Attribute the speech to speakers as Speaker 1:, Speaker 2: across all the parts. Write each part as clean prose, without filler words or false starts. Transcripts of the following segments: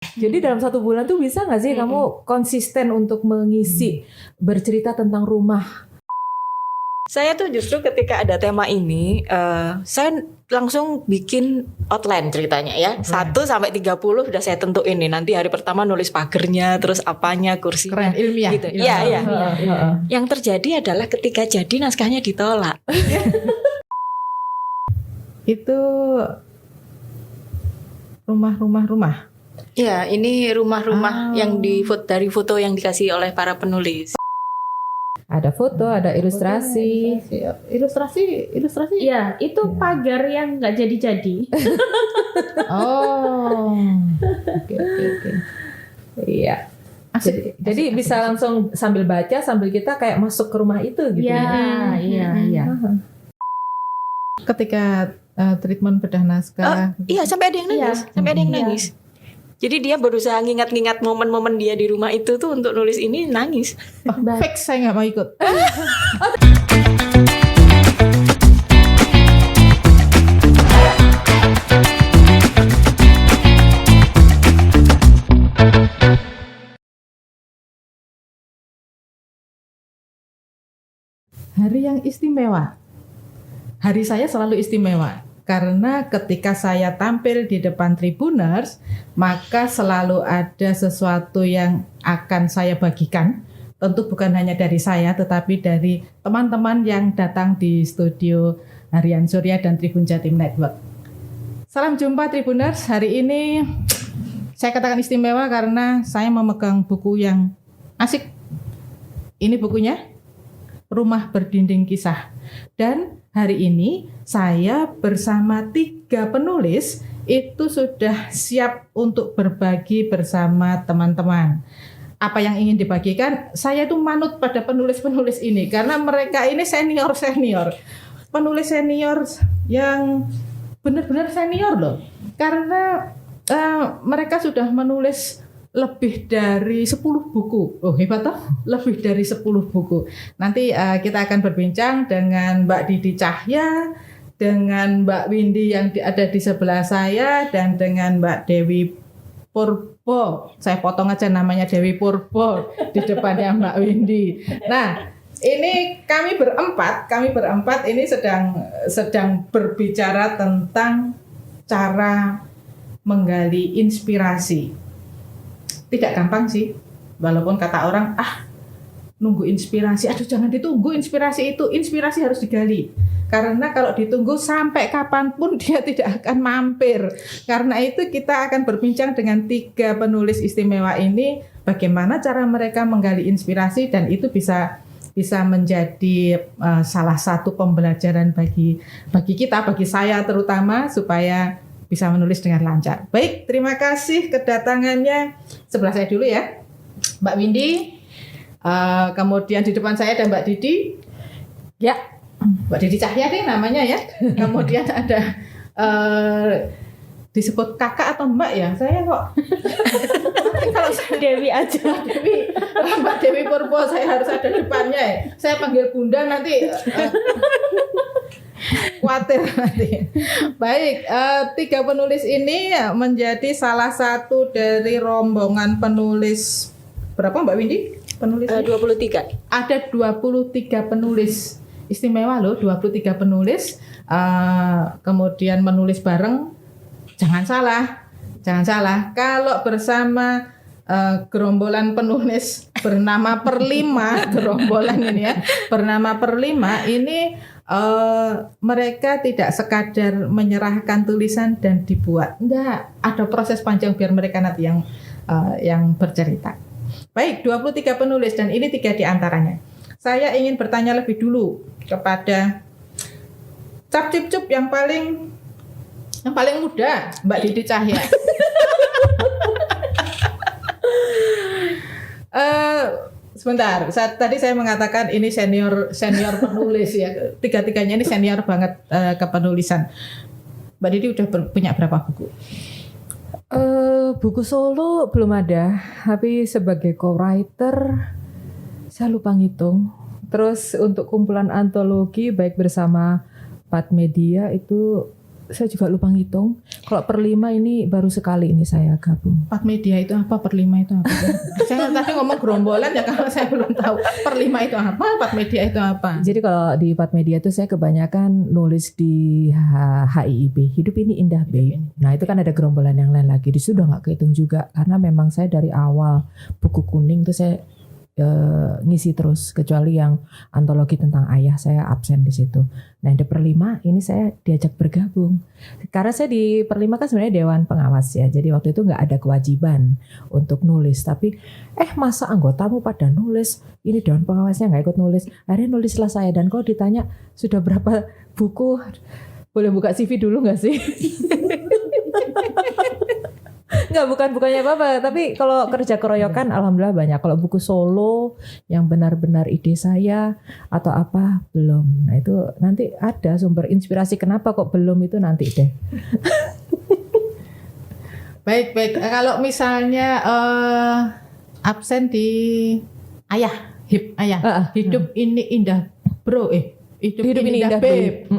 Speaker 1: Jadi dalam 1 bulan tuh bisa nggak sih kamu konsisten untuk mengisi bercerita tentang rumah?
Speaker 2: Saya tuh justru ketika ada tema ini, saya langsung bikin outline ceritanya ya. 1-30 sudah saya tentuin nih. Nanti hari pertama nulis pagernya, terus apanya, kursinya.
Speaker 3: Keren, ilmiah.
Speaker 2: Gitu. Iya. Yang terjadi adalah ketika jadi naskahnya ditolak.
Speaker 3: Itu rumah.
Speaker 2: Ya, ini rumah-rumah yang dari foto yang dikasih oleh para penulis.
Speaker 1: Ada foto, ada ilustrasi.
Speaker 3: Ilustrasi.
Speaker 4: Iya, itu pagar yang nggak jadi-jadi.
Speaker 3: Oh. Oke.
Speaker 1: Iya.
Speaker 3: Asik.
Speaker 1: Jadi bisa langsung sambil baca sambil kita kayak masuk ke rumah itu gitu.
Speaker 4: Iya.
Speaker 3: Ketika treatment bedah naskah.
Speaker 2: Iya, sampai ada yang nangis. Sampai ada yang nangis. Jadi dia berusaha ngingat-ngingat momen-momen dia di rumah itu tuh untuk nulis ini nangis.
Speaker 3: Fix, saya nggak mau ikut. Hari yang istimewa. Hari saya selalu istimewa. Karena ketika saya tampil di depan Tribuners, maka selalu ada sesuatu yang akan saya bagikan. Tentu bukan hanya dari saya, tetapi dari teman-teman yang datang di studio Harian Surya dan Tribun Jatim Network. Salam jumpa Tribuners, hari ini saya katakan istimewa karena saya memegang buku yang asik. Ini bukunya, Rumah Berdinding Kisah. Dan hari ini saya bersama 3 penulis itu sudah siap untuk berbagi bersama teman-teman. Apa yang ingin dibagikan, saya tuh manut pada penulis-penulis ini karena mereka ini senior-senior. Penulis senior yang benar-benar senior loh. Karena mereka sudah menulis lebih dari 10 buku. Oh, hebat toh? Lebih dari 10 buku. Nanti kita akan berbincang dengan Mbak Didi Cahya, dengan Mbak Windy yang ada di sebelah saya, dan dengan Mbak Dewi Purbo. Saya potong aja namanya Dewi Purbo di depannya Mbak Windy. Nah, ini kami berempat ini sedang berbicara tentang cara menggali inspirasi. Tidak gampang sih, walaupun kata orang, nunggu inspirasi, aduh jangan ditunggu inspirasi itu, inspirasi harus digali. Karena kalau ditunggu sampai kapanpun dia tidak akan mampir. Karena itu kita akan berbincang dengan 3 penulis istimewa ini, bagaimana cara mereka menggali inspirasi dan itu bisa menjadi salah satu pembelajaran bagi kita, bagi saya terutama, supaya bisa menulis dengan lancar. Baik, terima kasih kedatangannya. Sebelah saya dulu ya, Mbak Windy. Kemudian di depan saya ada Mbak Didi. Ya, Mbak Didi Cahya deh namanya ya. Kemudian ada disebut kakak atau mbak ya? Saya kok kalau saya
Speaker 4: Dewi aja.
Speaker 3: Mbak Dewi Purbo, saya harus ada depannya ya. Saya panggil bunda nanti. Khawatir nanti. Baik, 3 penulis ini menjadi salah satu dari rombongan penulis. Berapa Mbak Windy? Penulis
Speaker 2: 23.
Speaker 3: Ada 23 penulis. Istimewa loh, 23 penulis. Kemudian menulis bareng. Jangan salah. Kalau bersama gerombolan penulis bernama Perlima, gerombolan ini ya, bernama Perlima ini. Mereka tidak sekadar menyerahkan tulisan dan dibuat. Enggak, ada proses panjang biar mereka nanti yang bercerita. Baik, 23 penulis dan ini 3 di antaranya. Saya ingin bertanya lebih dulu kepada Cap Cip Cup yang paling muda, Mbak Didi Cahya. Sebentar, tadi saya mengatakan ini senior penulis ya. 3-tiganya ini senior banget kepenulisan. Mbak Didi udah punya berapa buku?
Speaker 1: Buku solo belum ada, tapi sebagai co-writer saya lupa ngitung. Terus untuk kumpulan antologi baik bersama Pat Media itu Saya juga lupa ngitung. Kalau per 5 ini baru sekali ini saya gabung.
Speaker 3: Pat media itu apa? Per 5 itu apa? Saya tadi ngomong gerombolan ya kalau saya belum tahu. Per 5 itu apa? Pat media itu apa?
Speaker 1: Jadi kalau di Pat Media itu saya kebanyakan nulis di HIIB, Hidup Ini Indah Babe. Nah itu kan ada gerombolan yang lain lagi. Di situ udah nggak kehitung juga karena memang saya dari awal buku kuning tuh saya ngisi terus, kecuali yang antologi tentang ayah saya absen di situ. Nah di per 5 ini saya diajak bergabung karena saya di per 5 kan sebenarnya dewan pengawas ya, jadi waktu itu nggak ada kewajiban untuk nulis, tapi masa anggotamu pada nulis, ini dewan pengawasnya nggak ikut nulis, akhirnya nulislah saya. Dan kalau ditanya sudah berapa buku, boleh buka CV dulu nggak sih? Nggak, bukannya apa-apa, tapi kalau kerja keroyokan alhamdulillah banyak. Kalau buku solo yang benar-benar ide saya atau apa belum. Nah itu nanti ada sumber inspirasi kenapa kok belum, itu nanti deh.
Speaker 3: Baik. Kalau misalnya absen di ayah, hidup ini indah bro, hidup ini indah babe.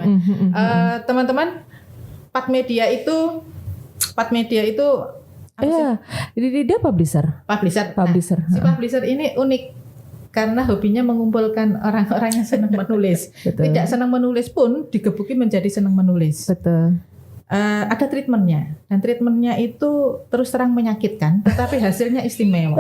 Speaker 3: Teman-teman, Pat Media itu
Speaker 1: Iya, dia publisher.
Speaker 3: Publisher.
Speaker 1: Publisher.
Speaker 3: Si publisher ini unik karena hobinya mengumpulkan orang-orang yang senang menulis.
Speaker 1: Betul.
Speaker 3: Tidak senang menulis pun digebuki menjadi senang menulis.
Speaker 1: Betul.
Speaker 3: Ada treatmentnya, dan treatmentnya itu terus terang menyakitkan, tetapi hasilnya istimewa.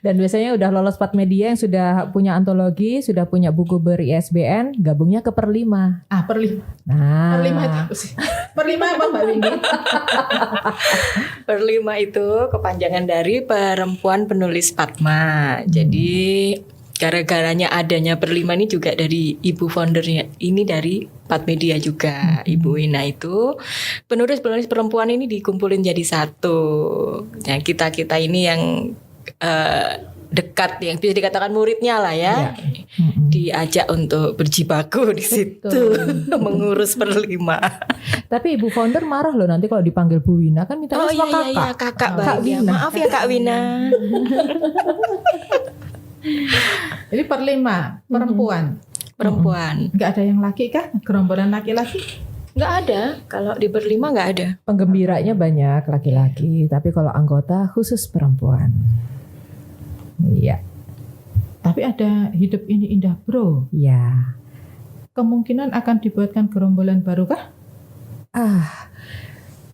Speaker 1: Dan biasanya udah lolos Pat Media yang sudah punya antologi, sudah punya buku ber-ISBN, gabungnya ke per 5.
Speaker 3: Per 5.
Speaker 1: Nah,
Speaker 3: Per 5 itu apa sih? Per 5 apa Mbak Windy?
Speaker 2: Per 5 itu kepanjangan dari Perempuan Penulis Padma. Jadi gara-garanya adanya per 5 ini juga dari ibu foundernya, ini dari Pat Media juga, Ibu Wina itu penulis-penulis perempuan ini dikumpulin jadi satu. Nah kita ini yang dekat, yang bisa dikatakan muridnya lah ya, diajak untuk berjibaku di situ mengurus per 5.
Speaker 1: Tapi ibu founder marah loh nanti kalau dipanggil Bu Wina, kan minta kakak.
Speaker 2: Iya, kakak
Speaker 1: Kak
Speaker 2: Wina.
Speaker 1: Wina.
Speaker 2: Maaf ya Kak Wina.
Speaker 3: Jadi per 5 perempuan.
Speaker 2: Perempuan.
Speaker 3: Nggak ada yang laki kah? Gerombolan laki-laki?
Speaker 2: Nggak ada. Kalau di per 5 nggak ada.
Speaker 1: Penggembiranya banyak laki-laki, tapi kalau anggota khusus perempuan. Iya.
Speaker 3: Tapi ada hidup ini indah bro.
Speaker 1: Ya.
Speaker 3: Kemungkinan akan dibuatkan gerombolan baru kah?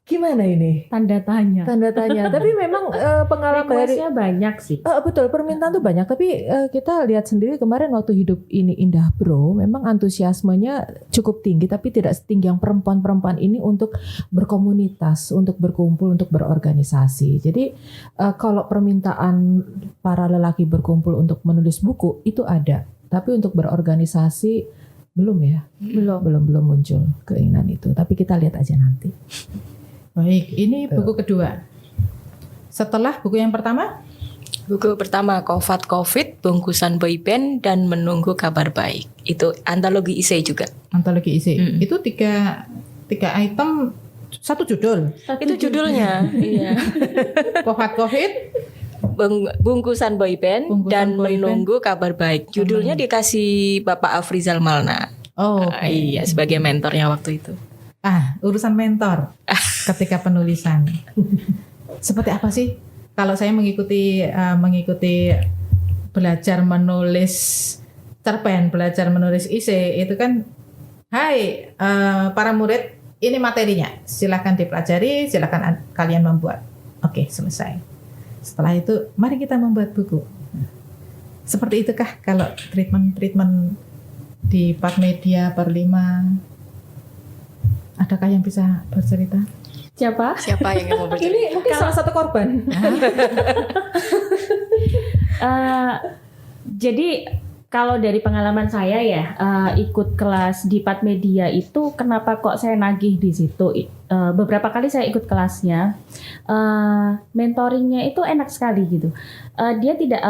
Speaker 1: Gimana ini?
Speaker 4: Tanda tanya.
Speaker 1: Tanda tanya. Tapi memang pengalaman dari
Speaker 4: Request-nya banyak sih.
Speaker 1: betul, permintaan tuh banyak. Tapi kita lihat sendiri kemarin waktu Hidup Ini Indah Bro, memang antusiasmenya cukup tinggi, tapi tidak setinggi yang perempuan-perempuan ini untuk berkomunitas, untuk berkumpul, untuk berorganisasi. Jadi kalau permintaan para lelaki berkumpul untuk menulis buku itu ada, tapi untuk berorganisasi belum ya, belum muncul keinginan itu. Tapi kita lihat aja nanti.
Speaker 3: Baik, ini buku kedua. Setelah buku yang pertama?
Speaker 2: Buku pertama Kofat Covid, Bungkusan Boyband dan Menunggu Kabar Baik. Itu antologi isei juga.
Speaker 3: Antologi isi. Itu tiga item, satu judul.
Speaker 2: Itu judulnya. Iya.
Speaker 3: Kofat Covid,
Speaker 2: Bungkusan Boyband
Speaker 3: Bungkusan
Speaker 2: dan
Speaker 3: Boyband.
Speaker 2: Menunggu Kabar Baik. Judulnya dikasih Bapak Afrizal Malna. Iya, sebagai mentornya waktu itu.
Speaker 3: Urusan mentor ketika penulisan. Seperti apa sih? Kalau saya mengikuti belajar menulis cerpen, belajar menulis esai, itu kan, hai para murid, ini materinya, silakan dipelajari, silakan kalian membuat. Oke, selesai. Setelah itu, mari kita membuat buku. Seperti itukah kalau treatment di Pat Media per 5? Adakah yang bisa bercerita?
Speaker 4: Siapa?
Speaker 2: Siapa yang mau bercerita?
Speaker 1: Ini mungkin salah satu korban.
Speaker 4: Jadi kalau dari pengalaman saya ya, ikut kelas di Pat Media itu kenapa kok saya nagih di situ? Beberapa kali saya ikut kelasnya, mentoringnya itu enak sekali gitu. Dia tidak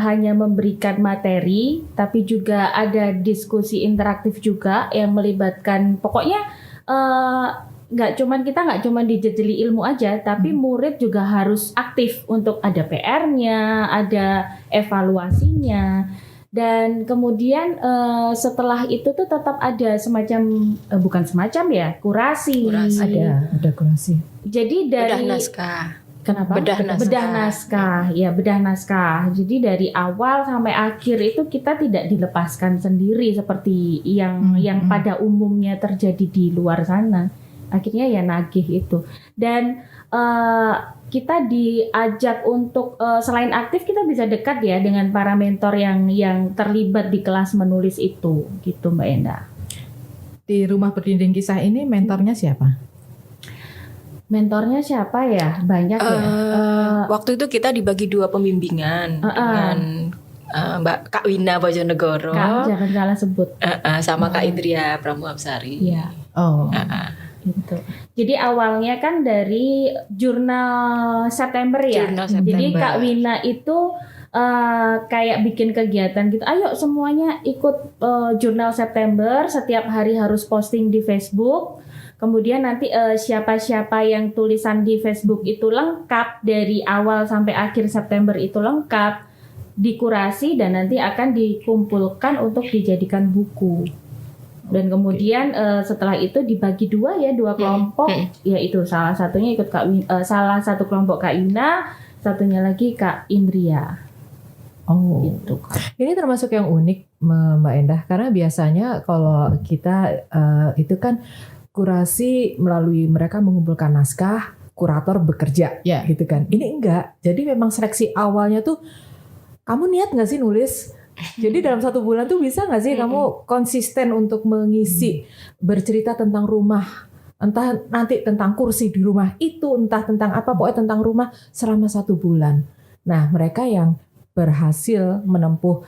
Speaker 4: hanya memberikan materi, tapi juga ada diskusi interaktif juga yang melibatkan, pokoknya kita nggak cuman dijejeli ilmu aja, tapi murid juga harus aktif untuk ada PR-nya, ada evaluasinya. Dan kemudian setelah itu tuh tetap ada semacam bukan semacam ya, kurasi.
Speaker 1: Ada kurasi.
Speaker 4: Jadi dari
Speaker 2: Bedah naskah.
Speaker 4: kenapa?
Speaker 2: Bedah naskah.
Speaker 4: Bedah naskah. Ya, bedah naskah. Jadi dari awal sampai akhir itu kita tidak dilepaskan sendiri seperti yang pada umumnya terjadi di luar sana. Akhirnya ya nagih itu. Dan kita diajak untuk selain aktif kita bisa dekat ya dengan para mentor yang terlibat di kelas menulis itu, gitu Mbak Enda.
Speaker 3: Di rumah berdinding kisah ini mentornya siapa?
Speaker 4: Mentornya siapa ya? Banyak ya.
Speaker 2: Waktu itu kita dibagi 2 pembimbingan dengan Mbak Kak Wina Bojonegoro
Speaker 4: Kak, jangan salah sebut.
Speaker 2: sama Kak Indria Pramuapsari.
Speaker 4: Iya.
Speaker 3: Oh.
Speaker 4: Gitu. Jadi awalnya kan dari jurnal September ya.
Speaker 2: Jurnal September.
Speaker 4: Jadi Kak Wina itu kayak bikin kegiatan gitu. Ayo semuanya ikut jurnal September. Setiap hari harus posting di Facebook. Kemudian nanti siapa-siapa yang tulisan di Facebook itu lengkap dari awal sampai akhir September itu lengkap, dikurasi dan nanti akan dikumpulkan untuk dijadikan buku. Dan kemudian setelah itu dibagi 2 kelompok, yaitu salah satunya ikut salah satu kelompok Kak Ina, satunya lagi Kak Indria.
Speaker 3: Oh.
Speaker 4: Gitu Kak.
Speaker 1: Ini termasuk yang unik Mbak Endah karena biasanya kalau kita itu kan kurasi melalui mereka mengumpulkan naskah, kurator bekerja,
Speaker 3: Ya.
Speaker 1: gitu kan. Ini enggak. Jadi memang seleksi awalnya tuh kamu niat nggak sih nulis? Jadi dalam 1 bulan tuh bisa nggak sih kamu konsisten untuk mengisi bercerita tentang rumah, entah nanti tentang kursi di rumah itu, entah tentang apa, pokoknya tentang rumah selama 1 bulan. Nah mereka yang berhasil menempuh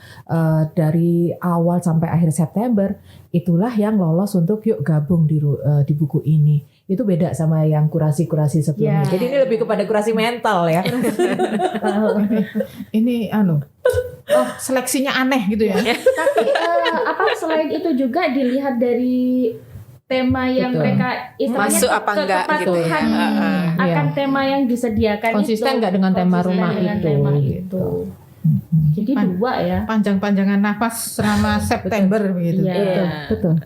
Speaker 1: dari awal sampai akhir September, itulah yang lolos untuk yuk gabung di buku ini. Itu beda sama yang kurasi-kurasi sebelumnya.
Speaker 4: Ya.
Speaker 1: Jadi ini lebih kepada kurasi mental ya.
Speaker 3: Ini seleksinya aneh gitu ya.
Speaker 4: Tapi selain itu juga dilihat dari tema yang
Speaker 1: Betul.
Speaker 4: mereka istilahnya
Speaker 2: Masuk apa enggak gitu ya.
Speaker 4: kepatuhan akan
Speaker 1: Iya.
Speaker 4: tema yang disediakan
Speaker 1: Konsisten
Speaker 4: itu.
Speaker 1: nggak dengan tema
Speaker 4: Konsisten
Speaker 1: rumah
Speaker 4: dengan
Speaker 1: itu,
Speaker 4: tema
Speaker 1: gitu.
Speaker 4: itu. Jadi 2 ya.
Speaker 3: Panjang-panjangan nafas selama September begitu.
Speaker 4: Iya.
Speaker 1: Betul.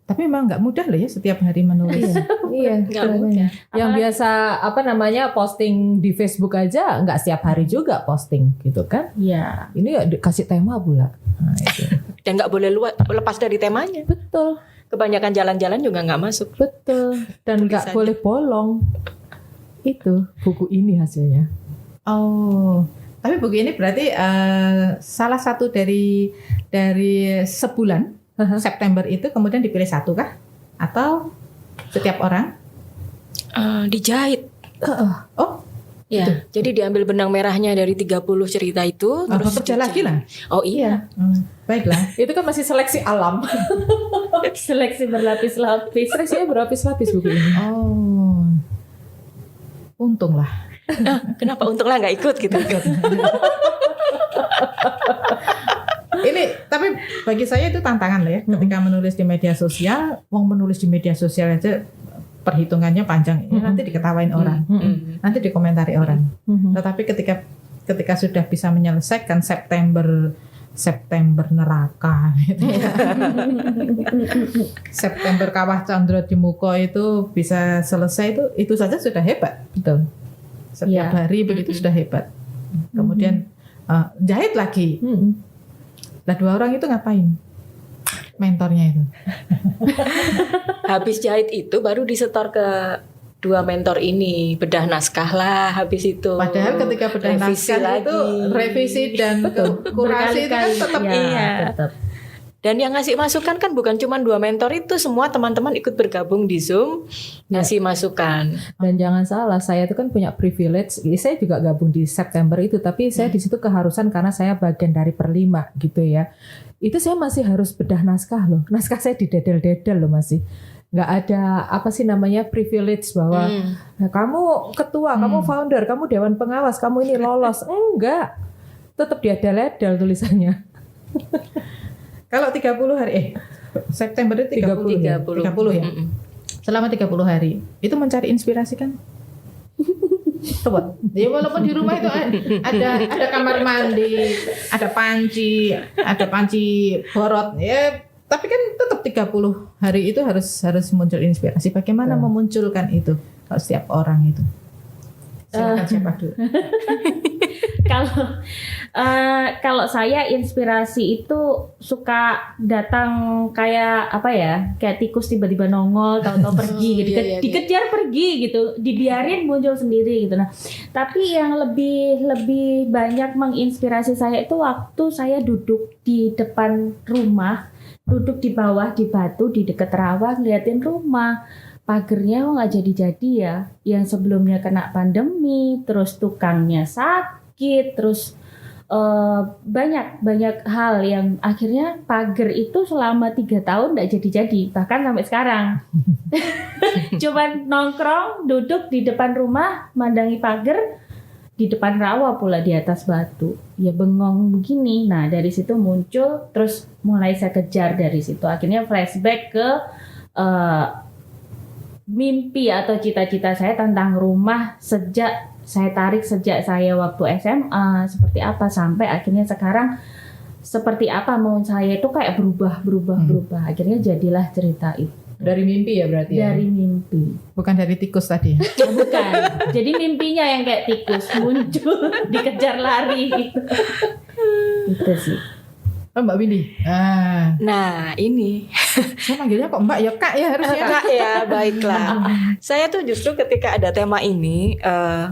Speaker 3: Tapi memang nggak mudah loh ya setiap hari menulis.
Speaker 1: Iya.
Speaker 2: Nggak
Speaker 1: betul.
Speaker 2: mudah.
Speaker 1: Yang
Speaker 4: Apalagi-
Speaker 1: biasa posting di Facebook aja nggak setiap hari juga posting gitu kan?
Speaker 4: Iya.
Speaker 1: Ini ya dikasih tema pula. Nah, itu.
Speaker 2: Dan nggak boleh lepas dari temanya.
Speaker 1: Betul,
Speaker 2: Kebanyakan jalan-jalan juga nggak masuk.
Speaker 1: betul. Dan nggak
Speaker 2: Tulisannya.
Speaker 1: boleh bolong. Itu buku ini hasilnya.
Speaker 3: Oh, tapi buku ini berarti salah satu dari sebulan September itu kemudian dipilih 1 kah? Atau setiap orang?
Speaker 2: Dijahit.
Speaker 3: Oh,
Speaker 2: Ya, jadi diambil benang merahnya dari 30 cerita itu.
Speaker 3: terus kerja lagi lah.
Speaker 2: Oh iya.
Speaker 3: Baiklah.
Speaker 1: Itu kan masih seleksi alam.
Speaker 4: Seleksi berlapis-lapis.
Speaker 1: Seleksinya berlapis-lapis buku ini.
Speaker 3: Oh, untunglah.
Speaker 2: Kenapa untunglah nggak ikut gitu.
Speaker 3: Ini tapi bagi saya itu tantangan lah ya. Ketika menulis di media sosial, menulis di media sosial aja perhitungannya panjang. Ini nanti diketawain orang, nanti dikomentari orang. Tetapi ketika sudah bisa menyelesaikan September neraka gitu ya. September Kawah Candra di Muko itu bisa selesai itu saja sudah hebat.
Speaker 1: Betul.
Speaker 3: Setiap
Speaker 4: Iya.
Speaker 3: hari begitu sudah hebat. Kemudian jahit lagi. Lah 2 orang itu ngapain? Mentornya itu.
Speaker 2: Habis jahit itu baru disetor ke 2 mentor ini, bedah naskah lah habis itu.
Speaker 3: Padahal ketika bedah
Speaker 2: Revisi
Speaker 3: naskah itu
Speaker 2: lagi.
Speaker 3: revisi dan kurasi itu kan tetap
Speaker 2: Iya.
Speaker 4: Tetap.
Speaker 2: Dan yang ngasih masukan kan bukan cuma 2 mentor itu, semua teman-teman ikut bergabung di Zoom ngasih masukan.
Speaker 1: Dan jangan salah, saya itu kan punya privilege. Saya juga gabung di September itu, tapi saya di situ keharusan karena saya bagian dari per-5 gitu ya. Itu saya masih harus bedah naskah loh. Naskah saya didedel-dedel loh masih. Nggak ada privilege bahwa nah, kamu ketua, kamu founder, kamu dewan pengawas, kamu ini lolos. Enggak. Tetap diadel-edel tulisannya.
Speaker 3: kalau 30 hari September itu 30 ya. 30 ya.
Speaker 2: Mm-mm.
Speaker 3: Selama 30 hari itu mencari inspirasi kan? ruwet. Ya walaupun di rumah itu ada kamar mandi, ada panci borot ya, tapi kan tetap 30 hari itu harus muncul inspirasi. Bagaimana memunculkan itu kalau setiap orang itu? Silakan siapa dulu?
Speaker 4: Kalau saya inspirasi itu suka datang kayak apa ya, kayak tikus tiba-tiba nongol, tahu-tahu pergi, gitu. Dikejar pergi gitu, dibiarin muncul sendiri gitu. Nah, tapi yang lebih banyak menginspirasi saya itu waktu saya duduk di depan rumah, duduk di bawah di batu di dekat rawa ngeliatin rumah. Pagernya kok nggak jadi-jadi ya, yang sebelumnya kena pandemi, terus tukangnya sakit, terus banyak hal yang akhirnya pagar itu selama 3 tahun nggak jadi-jadi, bahkan sampai sekarang. Cuman nongkrong, duduk di depan rumah, mandangi pagar, di depan rawa pula di atas batu, ya bengong begini. Nah dari situ muncul, terus mulai saya kejar dari situ, akhirnya flashback ke mimpi atau cita-cita saya tentang rumah sejak saya waktu SMA seperti apa sampai akhirnya sekarang seperti apa mau saya itu kayak berubah. Akhirnya jadilah cerita itu.
Speaker 1: Dari mimpi ya berarti ya?
Speaker 4: Dari mimpi.
Speaker 3: Bukan dari tikus tadi.
Speaker 4: Bukan. Jadi mimpinya yang kayak tikus muncul dikejar lari gitu. Itu sih.
Speaker 3: Oh, Mbak Windy.
Speaker 2: Nah ini
Speaker 3: Saya manggilnya kok Mbak ya Kak ya harusnya.
Speaker 2: Kak ya, baiklah. Saya tuh justru ketika ada tema ini,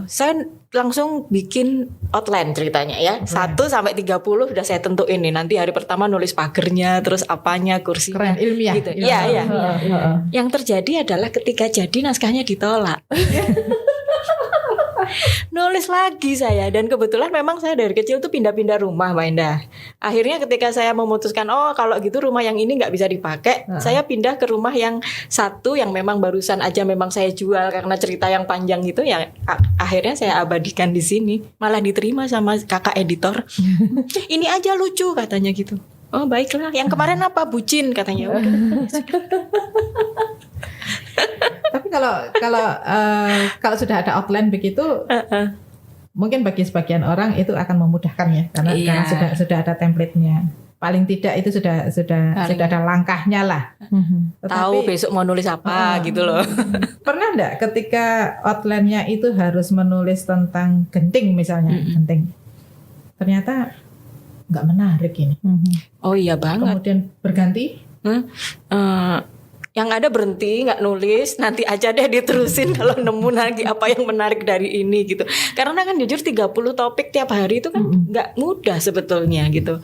Speaker 2: saya langsung bikin outline ceritanya ya. 1 sampai 30 udah saya tentuin nih. Nanti hari pertama nulis pagernya, terus apanya, kursinya.
Speaker 3: Keren, ilmiah.
Speaker 2: Gitu. Iya. Yang terjadi adalah ketika jadi naskahnya ditolak. Nulis lagi saya, dan kebetulan memang saya dari kecil tuh pindah-pindah rumah, Mbak Indah. Akhirnya ketika saya memutuskan kalau gitu rumah yang ini nggak bisa dipakai, saya pindah ke rumah yang satu yang memang barusan aja memang saya jual karena cerita yang panjang gitu ya. Akhirnya saya abadikan di sini, malah diterima sama kakak editor. Ini aja lucu katanya gitu. Oh baiklah, yang kemarin apa, bucin katanya.
Speaker 3: Tapi kalau sudah ada outline begitu, mungkin bagi sebagian orang itu akan memudahkan ya, karena sudah ada template-nya. Paling tidak itu sudah ada langkahnya lah.
Speaker 2: Tahu besok mau nulis apa gitu loh.
Speaker 3: Pernah enggak ketika outline-nya itu harus menulis tentang genting misalnya, genting. Ternyata nggak menarik ini.
Speaker 2: Oh iya banget.
Speaker 3: Kemudian berganti.
Speaker 2: Yang ada berhenti, nggak nulis, nanti aja deh diterusin kalau nemu lagi apa yang menarik dari ini gitu. Karena kan jujur 30 topik tiap hari itu kan nggak mudah sebetulnya gitu.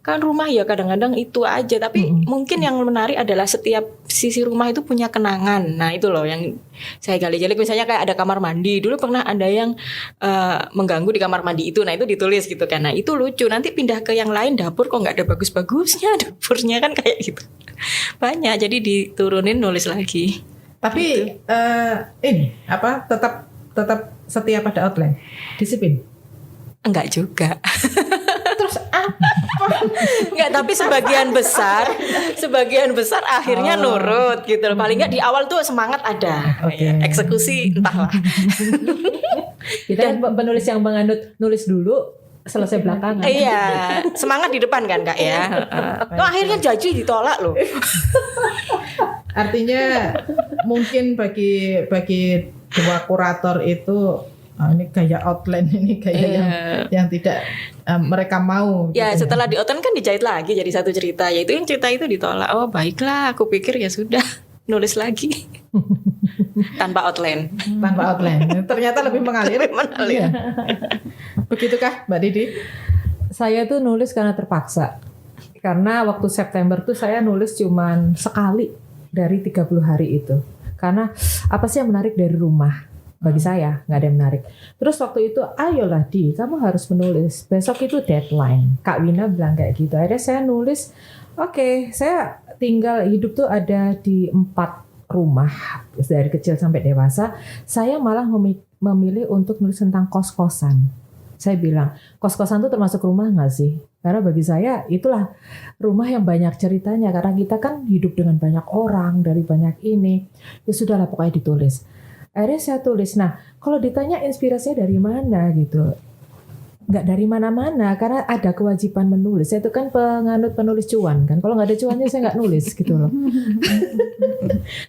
Speaker 2: Kan rumah ya kadang-kadang itu aja, tapi mungkin yang menarik adalah setiap sisi rumah itu punya kenangan. Nah itu loh yang saya gali-gali. Misalnya kayak ada kamar mandi, dulu pernah ada yang mengganggu di kamar mandi itu, nah itu ditulis gitu kan. Nah itu lucu, nanti pindah ke yang lain, dapur kok nggak ada bagus-bagusnya dapurnya kan kayak gitu. Banyak, jadi diturunin nulis lagi.
Speaker 3: Tapi ini apa tetap setia pada outline, disiplin?
Speaker 2: Enggak juga.
Speaker 3: Terus apa?
Speaker 2: Enggak, tapi sebagian besar akhirnya nurut gitu loh. Paling enggak di awal tuh semangat ada.
Speaker 3: Okay.
Speaker 2: Eksekusi entahlah.
Speaker 1: Kita kan penulis yang menganut nulis dulu, selesai belakangan.
Speaker 2: Iya, semangat di depan kan Kak ya. Akhirnya jadi ditolak loh.
Speaker 3: Artinya mungkin bagi dua kurator itu ini gaya outline, ini gaya yang tidak mereka mau.
Speaker 2: Ya
Speaker 3: gitu.
Speaker 2: setelah di outline kan dijahit lagi jadi satu cerita. Yaitu yang cerita itu ditolak. Oh baiklah, aku pikir ya sudah nulis lagi tanpa outline.
Speaker 3: Tanpa outline. Ternyata lebih mengalir.
Speaker 2: Mengalir.
Speaker 3: Begitukah Mbak Didi?
Speaker 1: Saya tuh nulis karena terpaksa. Karena waktu September tuh saya nulis cuman sekali dari 30 hari itu. Karena apa sih yang menarik dari rumah? Bagi saya nggak ada yang menarik. Terus waktu itu, ayolah Di, kamu harus menulis. Besok itu deadline. Kak Wina bilang kayak gitu. Akhirnya saya nulis, oke, saya tinggal hidup tuh ada di 4 rumah dari kecil sampai dewasa. Saya malah memilih untuk nulis tentang kos-kosan. Saya bilang, kos-kosan itu termasuk rumah nggak sih? Karena bagi saya itulah rumah yang banyak ceritanya. Karena kita kan hidup dengan banyak orang, dari banyak ini. Ya sudahlah pokoknya ditulis. Akhirnya saya tulis. Nah, kalau ditanya inspirasinya dari mana gitu, nggak dari mana-mana, karena ada kewajiban menulis. Saya itu kan penganut penulis cuan kan. Kalau nggak ada cuannya saya nggak nulis gitu loh.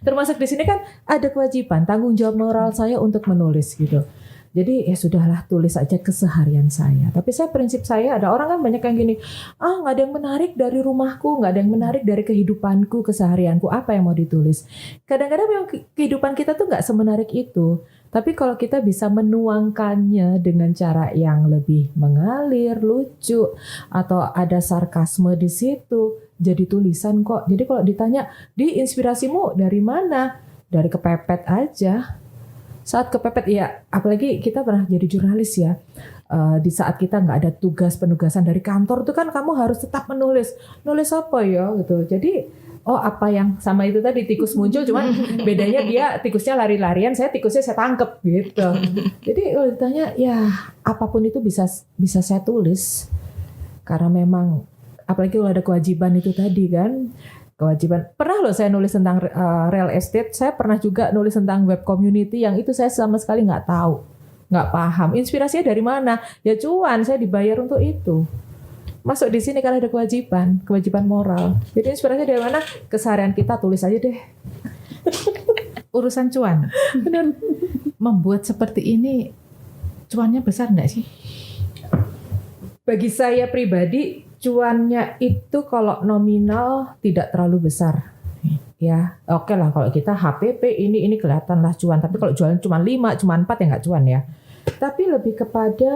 Speaker 1: Termasuk di sini kan ada kewajiban, tanggung jawab moral saya untuk menulis gitu. Jadi ya sudahlah, tulis aja keseharian saya. Tapi prinsip saya, ada orang kan banyak yang gini, nggak ada yang menarik dari rumahku, nggak ada yang menarik dari kehidupanku, keseharianku, apa yang mau ditulis. Kadang-kadang memang kehidupan kita tuh nggak semenarik itu. Tapi kalau kita bisa menuangkannya dengan cara yang lebih mengalir, lucu, atau ada sarkasme di situ, jadi tulisan kok. Jadi kalau ditanya, di inspirasimu dari mana? Dari kepepet aja. Saat kepepet ya, apalagi kita pernah jadi jurnalis ya. Di saat kita nggak ada tugas penugasan dari kantor tuh kan kamu harus tetap menulis. Nulis apa ya gitu. Jadi apa yang sama itu tadi, tikus muncul, cuman bedanya dia tikusnya lari-larian, saya tikusnya saya tangkep gitu. Jadi kalau ditanya ya apapun itu bisa saya tulis. Karena memang apalagi kalau ada kewajiban itu tadi kan. Kewajiban. Pernah loh saya nulis tentang real estate, saya pernah juga nulis tentang web community yang itu saya sama sekali nggak tahu, nggak paham. Inspirasinya dari mana? Ya cuan, saya dibayar untuk itu. Masuk di sini karena ada kewajiban moral. Jadi inspirasinya dari mana? Keseharian kita, tulis aja deh.
Speaker 3: Urusan cuan.
Speaker 1: Benar.
Speaker 3: Membuat seperti ini, cuannya besar nggak sih?
Speaker 1: Bagi saya pribadi, cuannya itu kalau nominal tidak terlalu besar. Ya, oke lah kalau kita HPP ini kelihatan lah cuan. Tapi kalau jualan cuma 5, cuma 4 ya nggak cuan ya. Tapi lebih kepada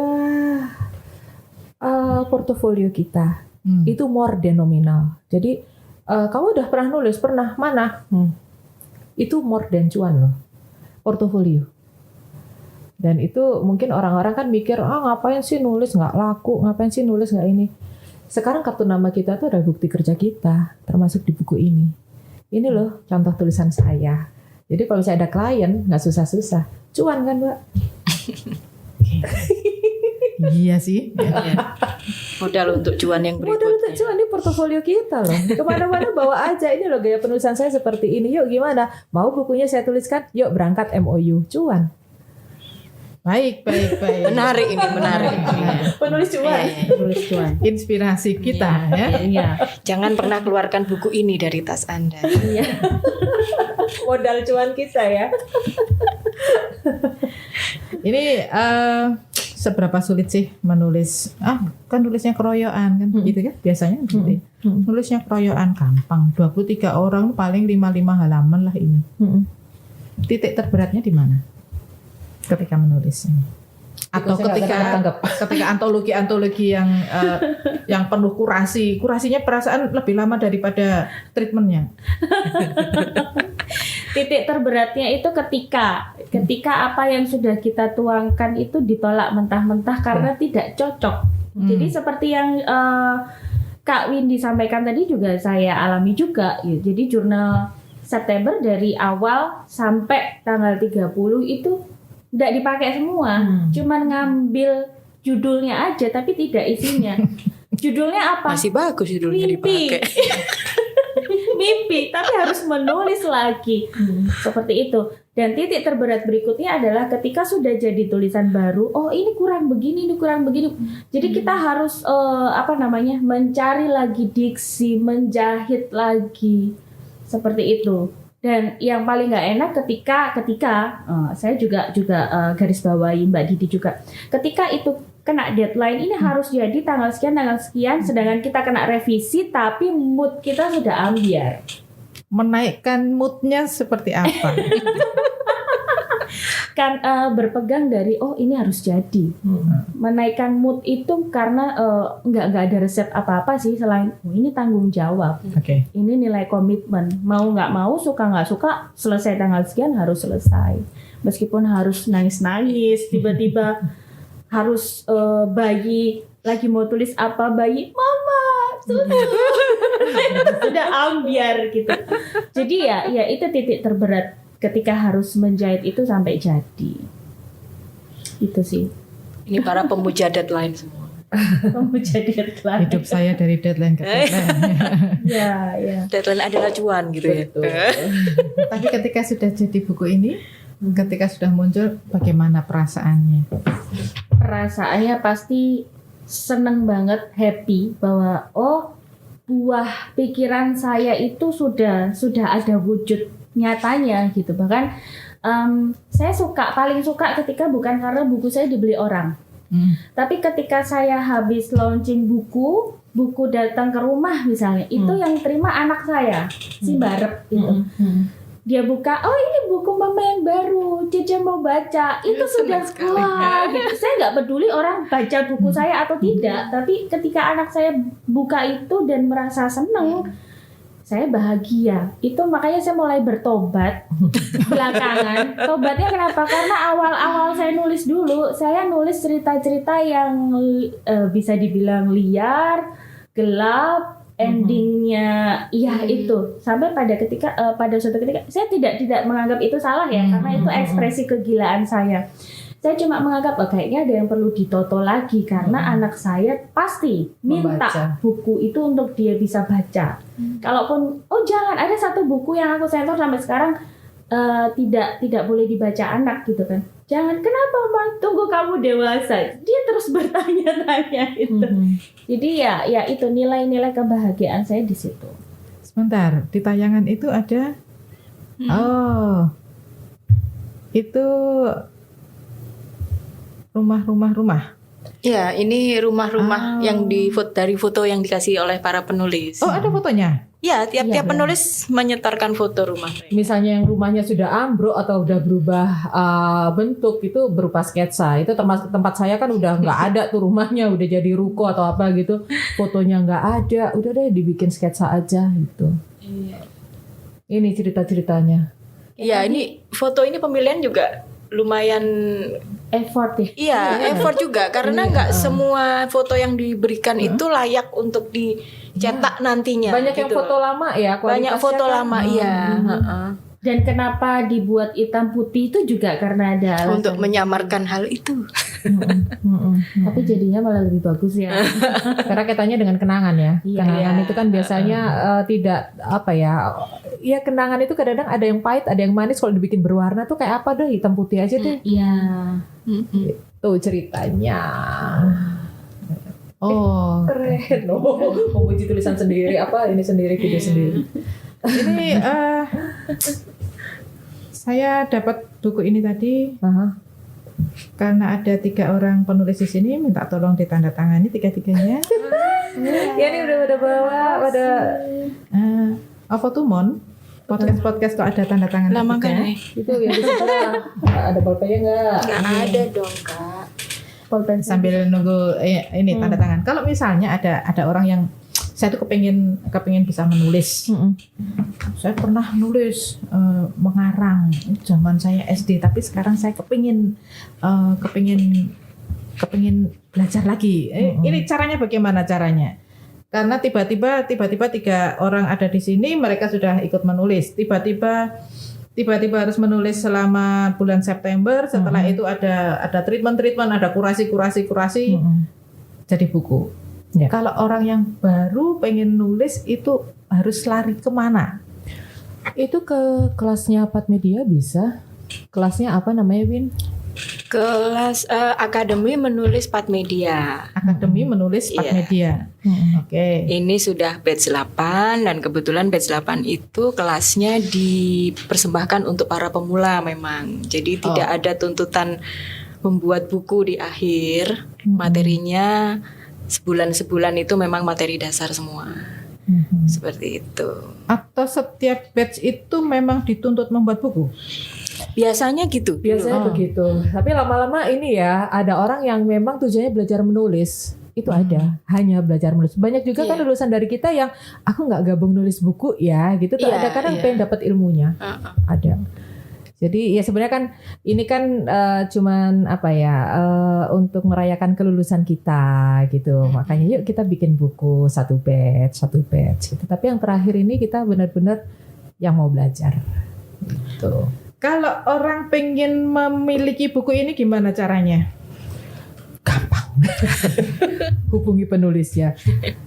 Speaker 1: portofolio kita. Itu more than nominal. Jadi kamu udah pernah nulis? Pernah? Mana? Itu more than cuan loh. Portofolio. Dan itu mungkin orang-orang kan mikir, ngapain sih nulis nggak laku, ngapain sih nulis nggak ini. Sekarang kartu nama kita tuh ada bukti kerja kita, termasuk di buku ini. Ini loh contoh tulisan saya. Jadi kalau saya ada klien, nggak susah-susah. Cuan kan, Mbak?
Speaker 3: Iya sih.
Speaker 2: Modal untuk cuan yang berikutnya.
Speaker 1: Modal untuk cuan, ini portofolio kita loh. Kemana-mana bawa aja. Ini loh gaya penulisan saya seperti ini. Yuk gimana? Mau bukunya saya tuliskan? Yuk berangkat MOU. Cuan.
Speaker 3: Baik.
Speaker 2: Menarik ini, menarik.
Speaker 1: Penulis cuan.
Speaker 4: Tulis cuan.
Speaker 3: Inspirasi kita ya.
Speaker 4: Iya.
Speaker 2: Jangan pernah keluarkan buku ini dari tas Anda.
Speaker 4: Iya.
Speaker 1: Modal cuan kita ya.
Speaker 3: Ini seberapa sulit sih menulis? Kan nulisnya keroyokan kan, gitu kan? Biasanya gitu. Nulisnya keroyokan gampang. 23 orang paling 5 halaman lah ini. Titik terberatnya di mana? Ketika menulis ini. Atau
Speaker 1: Saya nggak
Speaker 3: ketika antologi yang penuh kurasinya perasaan lebih lama daripada treatmentnya.
Speaker 4: Titik terberatnya itu ketika apa yang sudah kita tuangkan itu ditolak mentah-mentah karena tidak cocok. Jadi seperti yang Kak Windy sampaikan tadi juga saya alami juga. Jadi jurnal September dari awal sampai tanggal 30 itu tidak dipakai semua, cuman ngambil judulnya aja tapi tidak isinya. Judulnya apa?
Speaker 2: Masih bagus judulnya dipakai.
Speaker 4: Mimpi, tapi harus menulis lagi. Seperti itu. Dan titik terberat berikutnya adalah ketika sudah jadi tulisan baru, ini kurang begini, ini kurang begini. Jadi kita harus mencari lagi diksi, menjahit lagi. Seperti itu. Dan yang paling nggak enak ketika saya juga garis bawahi Mbak Didi juga, ketika itu kena deadline ini harus jadi tanggal sekian, sedangkan kita kena revisi tapi mood kita sudah ambiar.
Speaker 3: Menaikkan moodnya seperti apa?
Speaker 4: Kan berpegang dari ini harus jadi. Menaikkan mood itu karena nggak ada resep apa-apa sih selain ini tanggung jawab.
Speaker 3: Oke.
Speaker 4: Ini nilai komitmen. Mau nggak mau, suka nggak suka, selesai tanggal sekian harus selesai. Meskipun harus nangis-nangis, tiba-tiba harus bayi lagi mau tulis apa, bayi mama sudah ambiar gitu. Jadi ya itu titik terberat ketika harus menjahit itu sampai jadi. Itu sih.
Speaker 2: Ini para pemuja deadline semua.
Speaker 4: Pemuja deadline.
Speaker 3: Hidup saya dari deadline ke deadline.
Speaker 4: Ya.
Speaker 2: Deadline adalah cuan gitu ya.
Speaker 3: Tapi ketika sudah jadi buku ini, Ketika sudah muncul, bagaimana perasaannya?
Speaker 4: Perasaannya pasti seneng banget, happy bahwa buah pikiran saya itu sudah ada wujud nyatanya gitu. Bahkan saya paling suka ketika bukan karena buku saya dibeli orang, tapi ketika saya habis launching buku datang ke rumah misalnya, itu yang terima anak saya, si Barep gitu. Dia buka, ini buku mama yang baru, Cece mau baca. Itu sudah wah, gitu. Saya nggak peduli orang baca buku saya atau tidak, tapi ketika anak saya buka itu dan merasa seneng, saya bahagia. Itu makanya saya mulai bertobat belakangan. Tobatnya kenapa? Karena awal-awal saya nulis dulu, saya nulis cerita-cerita yang bisa dibilang liar, gelap, endingnya itu sampai pada suatu ketika saya tidak menganggap itu salah ya, karena itu ekspresi kegilaan saya cuma menganggap kayaknya ada yang perlu ditoto lagi karena anak saya pasti minta buku itu untuk dia bisa baca. Kalaupun jangan, ada satu buku yang aku sensor sampai sekarang tidak boleh dibaca anak gitu kan. Jangan, kenapa Mama? Tunggu kamu dewasa. Dia terus bertanya-tanya itu. Jadi ya itu nilai-nilai kebahagiaan saya di situ.
Speaker 3: Sebentar, di tayangan itu ada itu rumah-rumah.
Speaker 2: Ya, ini rumah-rumah yang dari foto yang dikasih oleh para penulis.
Speaker 3: Oh, ada fotonya?
Speaker 2: Ya, tiap-tiap penulis menyetorkan foto rumah.
Speaker 1: Misalnya yang rumahnya sudah ambruk atau udah berubah bentuk, itu berupa sketsa. Itu termasuk tempat saya kan udah nggak ada tuh rumahnya, udah jadi ruko atau apa gitu. Fotonya nggak ada, udah deh dibikin sketsa aja gitu. Ini cerita-ceritanya.
Speaker 2: Ya, ini foto ini pemilihan juga lumayan
Speaker 4: effort ya.
Speaker 2: Iya, effort juga karena nggak semua foto yang diberikan itu layak untuk dicetak nantinya.
Speaker 1: Banyak
Speaker 2: gitu
Speaker 1: yang foto lama ya,
Speaker 2: banyak foto
Speaker 1: kan?
Speaker 2: lama, iya.
Speaker 4: Dan kenapa dibuat hitam putih itu juga karena ada alasan
Speaker 2: Untuk menyamarkan hal itu.
Speaker 4: Tapi jadinya malah lebih bagus ya.
Speaker 1: Karena katanya dengan kenangan ya.
Speaker 4: Iya.
Speaker 1: Kenangan itu kan biasanya tidak apa ya. Ya kenangan itu kadang-kadang ada yang pahit, ada yang manis. Kalau dibikin berwarna tuh kayak apa deh, hitam putih aja deh.
Speaker 4: Iya.
Speaker 1: Itu ceritanya.
Speaker 3: Oh,
Speaker 1: Keren loh. Memuji tulisan sendiri, apa ini sendiri, video sendiri.
Speaker 3: ini saya dapat buku ini tadi karena ada 3 orang penulis di sini, minta tolong ditandatangani 3-3-nya.
Speaker 1: Ya ini udah bawa, pada
Speaker 3: Apa tuh Mon? Podcast kok ada tanda tangan?
Speaker 2: Lah makanya
Speaker 1: itu yang di sebelah. Ada bolpennya nggak?
Speaker 2: nggak ada dong Kak.
Speaker 4: Pulpen
Speaker 3: Sambil nunggu ini tanda tangan. Kalau misalnya ada orang yang saya tuh kepengin bisa menulis. Saya pernah nulis mengarang zaman saya SD, tapi sekarang saya kepengin belajar lagi. Ini caranya bagaimana caranya? Karena tiba-tiba 3 orang ada di sini, mereka sudah ikut menulis. Tiba-tiba harus menulis selama bulan September. Setelah itu ada treatment, ada kurasi jadi buku.
Speaker 1: Ya.
Speaker 3: Kalau orang yang baru pengen nulis itu harus lari kemana?
Speaker 1: Itu ke kelasnya Pat Media bisa. Kelasnya apa namanya, Win?
Speaker 2: Kelas Akademi Menulis Pat Media.
Speaker 3: Akademi Menulis Pat Media. Oke.
Speaker 2: Ini sudah batch 8 dan kebetulan batch 8 itu kelasnya dipersembahkan untuk para pemula memang. Jadi tidak ada tuntutan membuat buku di akhir. Materinya sebulan itu memang materi dasar semua. Seperti itu.
Speaker 3: Atau setiap batch itu memang dituntut membuat buku?
Speaker 2: Biasanya gitu.
Speaker 1: Biasanya begitu. Tapi lama-lama ini ya, ada orang yang memang tujuannya belajar menulis. Itu ada, hanya belajar menulis. Banyak juga kan lulusan dari kita yang aku nggak gabung nulis buku ya, gitu. Tuh ada kadang pengen dapat ilmunya. Ada. Jadi ya sebenarnya kan ini kan cuman apa ya untuk merayakan kelulusan kita gitu. Makanya yuk kita bikin buku satu batch gitu. Tapi yang terakhir ini kita benar-benar yang mau belajar. Gitu.
Speaker 3: Kalau orang pengen memiliki buku ini gimana caranya?
Speaker 1: Gampang. Hubungi penulisnya.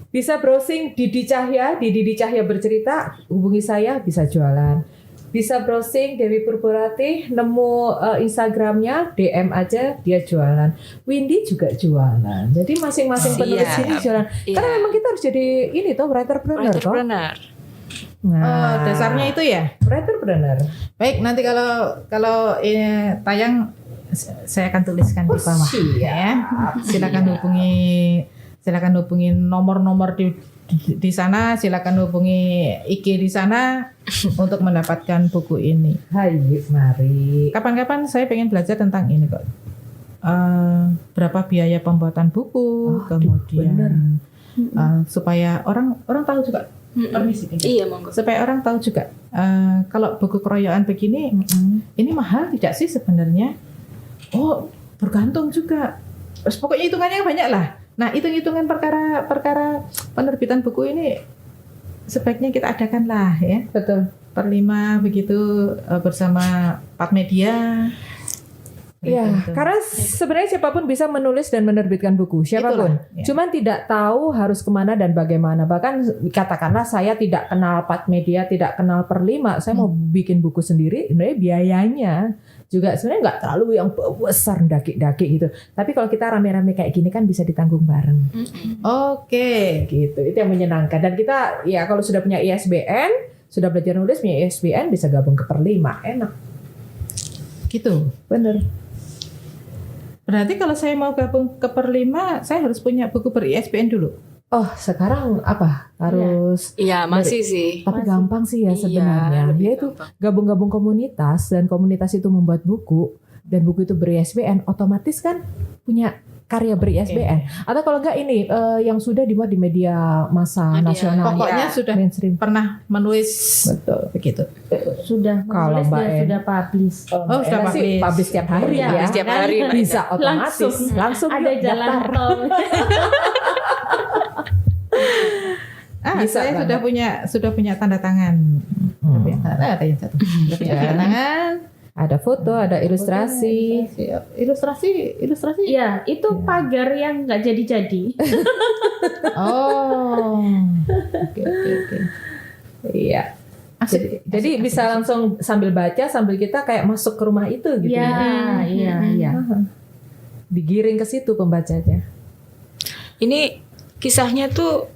Speaker 1: Bisa browsing Didi Cahya, di Didi Cahya Bercerita, hubungi saya bisa jualan. bisa browsing Dewi Purborati, nemu Instagramnya, DM aja dia jualan. Windy juga jualan. Jadi masing-masing penulis
Speaker 2: Iya.
Speaker 1: ini jualan.
Speaker 2: Iya.
Speaker 1: Karena memang kita harus jadi ini toh writerpreneur toh.
Speaker 2: Entrepreneur.
Speaker 1: Nah,
Speaker 3: Dasarnya itu ya.
Speaker 1: writerpreneur.
Speaker 3: Baik, nanti kalau tayang saya akan tuliskan di bawah ya. Silakan hubungi nomor-nomor di sana, silakan hubungi IG di sana untuk mendapatkan buku ini.
Speaker 1: Hai, mari.
Speaker 3: Kapan-kapan saya pengen belajar tentang ini kok. Berapa biaya pembuatan buku, kemudian supaya orang tahu juga. Permisi.
Speaker 2: Iya, monggo.
Speaker 3: Supaya orang tahu juga kalau buku keroyokan begini ini mahal tidak sih sebenarnya? Oh, bergantung juga. Terus pokoknya hitungannya banyak lah. Nah, hitung-hitungan perkara penerbitan buku ini sebaiknya kita adakan lah ya.
Speaker 1: Betul.
Speaker 3: Per 5 begitu bersama Pat Media.
Speaker 1: Iya,
Speaker 3: Begitu.
Speaker 1: karena sebenarnya siapapun bisa menulis dan menerbitkan buku, siapapun.
Speaker 3: Itulah, ya.
Speaker 1: Cuman tidak tahu harus kemana dan bagaimana. Bahkan katakanlah saya tidak kenal Pat Media, tidak kenal Per5, saya mau bikin buku sendiri, sebenarnya biayanya juga sebenarnya nggak terlalu yang besar daki-daki gitu. Tapi kalau kita rame-rame kayak gini kan bisa ditanggung bareng.
Speaker 3: Oke.
Speaker 1: Gitu, itu yang menyenangkan. Dan kita ya kalau sudah punya ISBN, sudah belajar nulis punya ISBN bisa gabung ke Per5, enak.
Speaker 3: Gitu.
Speaker 1: Bener.
Speaker 3: Berarti kalau saya mau gabung ke Per5, saya harus punya buku ber-ISBN dulu.
Speaker 1: Oh, sekarang apa? Harus
Speaker 2: Iya, masih sih.
Speaker 1: tapi
Speaker 4: Masih.
Speaker 1: gampang sih ya sebenarnya.
Speaker 2: lebih
Speaker 1: Yaitu
Speaker 2: gampang.
Speaker 1: gabung-gabung komunitas dan komunitas itu membuat buku dan buku itu ber-ISBN, otomatis kan punya karya ber-ISBN. Atau kalau enggak ini yang sudah dimuat di media massa
Speaker 2: Media,
Speaker 1: nasional,
Speaker 3: Pokoknya
Speaker 2: Iya.
Speaker 3: sudah
Speaker 1: mainstream.
Speaker 3: pernah menulis
Speaker 1: Betul.
Speaker 3: begitu.
Speaker 4: Sudah
Speaker 1: Kalau
Speaker 4: menulis
Speaker 1: Mbak
Speaker 4: dan
Speaker 1: En.
Speaker 4: sudah publish.
Speaker 3: Oh, sudah
Speaker 1: enak sih,
Speaker 3: publish.
Speaker 1: publish tiap hari
Speaker 4: Iya,
Speaker 1: ya.
Speaker 2: Setiap hari, Mbak
Speaker 1: Bisa
Speaker 2: Ida.
Speaker 1: otomatis. Langsung
Speaker 4: ada
Speaker 1: yuk,
Speaker 4: jalan
Speaker 1: daftar.
Speaker 4: tol.
Speaker 1: Bisa
Speaker 3: Saya
Speaker 1: banget.
Speaker 3: sudah punya tanda tangan. Ada yang satu. Sudah punya
Speaker 1: Ya.
Speaker 3: tanda tangan.
Speaker 1: Ada foto, ada ilustrasi.
Speaker 3: Ilustrasi.
Speaker 4: Iya, itu pagar yang nggak jadi-jadi.
Speaker 3: Oh. Oke.
Speaker 1: Iya.
Speaker 3: Asik.
Speaker 1: Jadi bisa langsung sambil baca sambil kita kayak masuk ke rumah itu gitu.
Speaker 4: Iya, iya.
Speaker 1: Digiring ke situ pembacanya.
Speaker 2: Ini kisahnya tuh